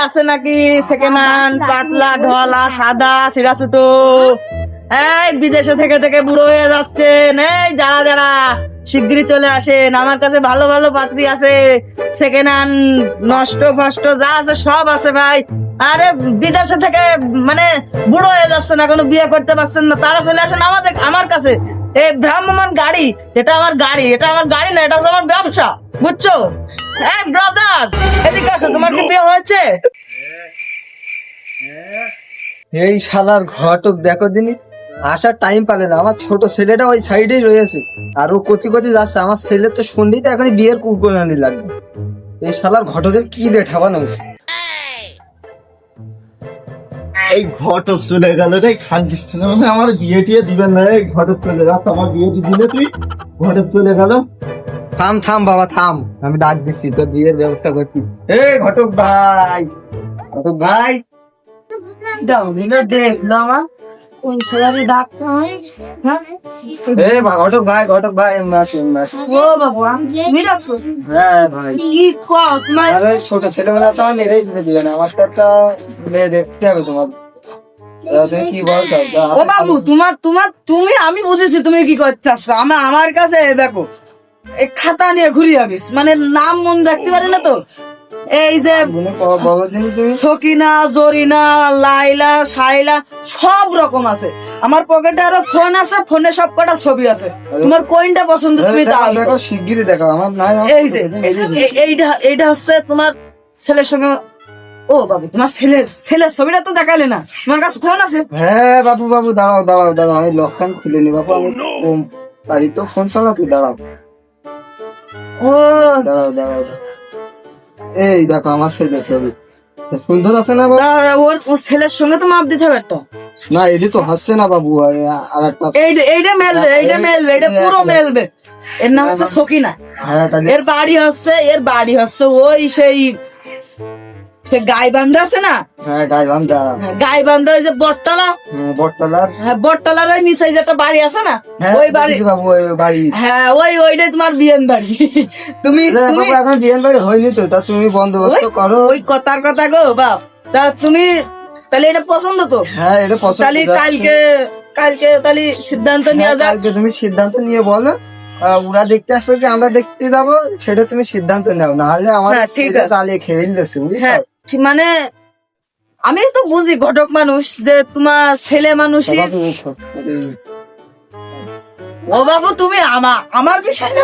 আছে নাকি second hand পাতলা ঢলা সাদা সিরা ছোটো? এই বিদেশে থেকে থেকে বুড়ো হয়ে যাচ্ছেন, এই যারা যারা শিগগিরই চলে আসেন, আমার কাছে ভালো ভালো পাত্রী আছে। সেকেন্ড হ্যান্ড নষ্ট ফষ্ট যা আছে সব আছে ভাই। আরে বিদেশে থেকে মানে বুড়ো হয়ে যাচ্ছে না, কোনো বিয়ে করতে পারছেন না, তারা চলে আসেন আমার কাছে। এই ভ্রাম্যমান গাড়ি, এটা আমার গাড়ি, এটা আমার গাড়ি না, এটা হচ্ছে আমার ব্যবসা, বুঝছো? এই ব্রাদার, এদিকে আসো, তোমার কি বিয়ে হয়েছে? এই শালার ঘটক দেখো দিনই আসার টাইম পালে না। আমার ছোট ছেলেটা ওই সাইডেই রয়েছে, আর ও কতি কতি যাচ্ছে। আমার ছেলে তো শুনলেই তো এখন বিয়ের কুকুরানি লাগবে। এই শালার ঘটকের কি দেখাবানো হয়েছে। এই ঘটক চলে গেল রে, খানকিস মানে আমার বিয়ে টিয়ে দিবেন না। এই ঘটক চলে গেল, আমার বিয়ে দিলে তুই ঘটক চলে গেল। থাম থাম বাবা থাম, আমি ডাক দিচ্ছি তোর বিয়ের ব্যবস্থা করছি। এই ঘটক ভাই, ঘটক ভাই দেখলো আমার কোন ছেলে ডাকছে আমায়? হ্যাঁ? ঘটক ভাই, ঘটক ভাই ও বাবু, তুমি ডাকছো? হ্যাঁ ভাই, কি কও তোমার? আরে ছোট ছেলে মানে আছে, আমার মেরেই দিতে দিবে না। আমার তো একটা মেয়ে দেখতে হবে তোমার। তুমি কি বলছো? ও বাবু, তুমি আমি বুঝেছি তুমি কি করতে চাচ্ছ। আমার কাছে দেখো এই খাতা নিয়ে ঘুরি আবিস, মানে নাম মন রাখতে পারি না তো। এই যে বলো দিনি তুমি। সকিনা, জরিনা, লাইলা, শাইলা সব রকম আছে আমার পকেটে। আরো ফোন আছে, ফোনে সব কটা ছবি আছে। তোমার কোনটা পছন্দ তুমি দাও। দেখো শিগগিরই দেখো আমার নাই। এই যে এইটা হচ্ছে তোমার ছেলের সঙ্গে। ও বাবু, তোমার ছেলের ছবিটা তো দেখালে না, তোমার কাছে ফোন আছে? হ্যাঁ বাবু বাবু দাঁড়াও দাঁড়াও দাঁড়াও, আমি লক্ষণ খুলে নি বাবু। আমি বাড়ি তো ফোন চালাতে, দাঁড়াও ও দাঁড়াও দাঁড়াও। এই দেখো আমার ছেলের ছবি, সুন্দর আছে না বাবু? ওর ছেলের সঙ্গে তো মাপ দিতে হবে তো। না এটি তো হচ্ছে না বাবু। আর একটা এইটা মেলবে, এটা পুরো মেলবে। এর নাম হচ্ছে সকিনা। হ্যাঁ তাহলে এর বাড়ি হচ্ছে ওই সে গাইবান্ধা আছে না? হ্যাঁ গাইবান্ধা। গাইবান্ধা ওই যে বটতলা, বটতলার। হ্যাঁ বটতলার ওই নিচে যে একটা বাড়ি আছে না, হ্যাঁ ওই বাড়ি বাবু, ওই বাড়ি। হ্যাঁ ওইটাই তোমার বিয়েন বাড়ি। তুমি বাবু এখন বিয়ের বাড়ি হয়নি তো, তা তুমি বন্দোবস্ত করো। ওই কথার কথা গো বাপ। তা তুমি তাহলে এটা পছন্দ তো? হ্যাঁ এটা পছন্দ। তাহলে কালকে তাহলে সিদ্ধান্ত নেওয়া যাক। কালকে তুমি সিদ্ধান্ত নিয়ে বলো, ওরা দেখতে আসবে কি আমরা দেখতে যাবো, সেটা তুমি সিদ্ধান্ত নাও। নাহলে আমার হ্যাঁ, ঠিক আছে। চালিয়ে খেয়ে দিচ্ছে। হ্যাঁ মানে আমি তো বুঝি ঘটক মানুষ, যে তোমার ছেলে মানুষই। ও বাবু, তুমি আমার বিষয় না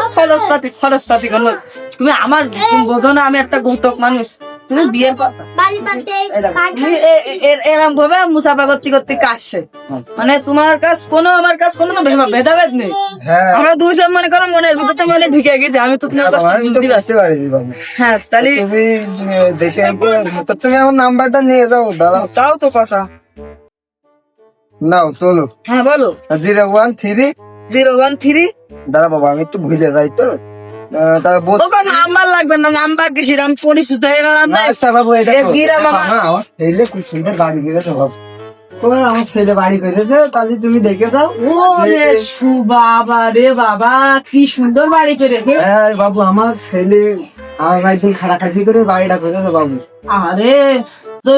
খরচপাতি করলো। তুমি তুমি বোঝো না আমি একটা ঘটক মানুষ। তুমি বিয়ের কথা এরম ভাবে মুসাফা করতে কাশছে, মানে তোমার কাছ কোনো আমার কাছ কোনো তো ভেদাভেদ নেই। হ্যাঁ আমরা দুইজন মনে করো মনের ভিতরে মনে ঢুকে গেছি। আমি তো তোমার কষ্ট বুঝতে পারছি। হ্যাঁ তাহলে তুমি দেখে তো তুমি আমার নাম্বারটা নিয়ে যাও। দাঁড়াও, তাও তো কথা। নাও চলো। হ্যাঁ বলো। 013। 013। দাঁড়া বাবা, আমি একটু ভুলে যাই তো। নাম্বার লাগবে না, নাম্বার কিসের, আমি পরিচিত হয়ে গেলাম না। আচ্ছা বাবু, এটা আমার ছেলে খুব সুন্দর বাড়ি করেছে বাবু। আমার ছেলে বাড়ি করেছে, তাহলে তুমি দেখে যাও। বাবা রে বাবা, কি সুন্দর বাড়ি করে। হ্যাঁ বাবু, আমার ছেলে আমার একদিন খাটাখাটি করে বাড়িটা করেছে বাবু। আরে তো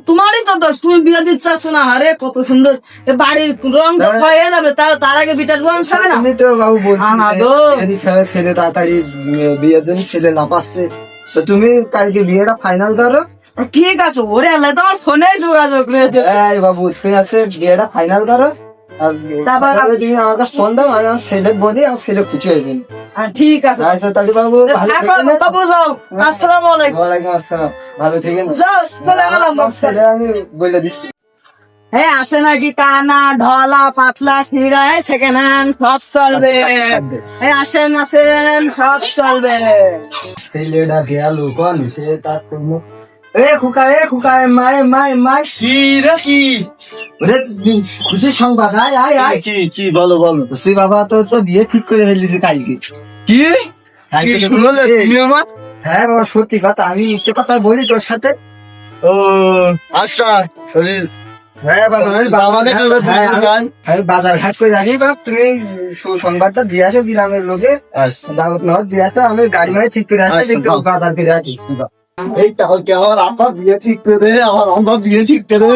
তোমারই তো দোষ, তুমি বিয়ে দিতে চাচ্ছ না। আরে কত সুন্দর বাড়ির রং তো হয়ে যাবে, তার আগে বিটার রং হবে না। আমি তো বাবু বলছি ছেলে তাড়াতাড়ি বিয়ের জন্য ছেলে না পাচ্ছে, তো তুমি কালকে বিয়েটা ফাইনাল করো। ঠিক আছে, ওরে আল্লাহ তোমার ফোনে যোগাযোগ রয়েছে। এই বাবু তুমি আছে বিয়েটা ফাইনাল করো, আর তুমি আমার কাছে ফোন দাও, আমি আমার ছেলে বলি, আমার ছেলে খুশি হয়ে যাবে। ঠিক আছে। আচ্ছা তাহলে বাবু বাবু যাও। আসসালামু আলাইকুম। ওয়ালাইকুম আসসালাম। ভালো ঠিক আছে? যাও, চলে গেলাম। ছেলে আমি বলে দিচ্ছি। হ্যাঁ আছে নাকি টানা ঢলা পাতলা সিরা সেকেন্ড হ্যান্ড সব চলবে। আসেন সব চলবে। ছেলেটা গেল কোন সে তার কোনো কি রে কি খুশির সংবাদ। আয় আয় আয়। কি বলো বলো। তুই বাবা তো বিয়ে ঠিক করে ফেলেছি কালকে। কি কালকে শুনলে তুমি আমার? হ্যাঁ বাবা সত্যি কথা, আমি একটা কথা বলি তোর সাথে। ও আচ্ছা, হ্যাঁ বাবা, আমি বাজার ঘাট করে রাখি বাবা, তুমি সুসংবাদটা দিয়ে আসো গ্রামের লোকে। আচ্ছা দাওয়াত নাওয়াত দিয়ে আসো, আমি গাড়ি মাড়ি ঠিক করে আসি, বাজার করে রাখি। এই কালকে আমার আব্বা বিয়ে ঠিক করে, আমার আব্বা বিয়ে ঠিক করে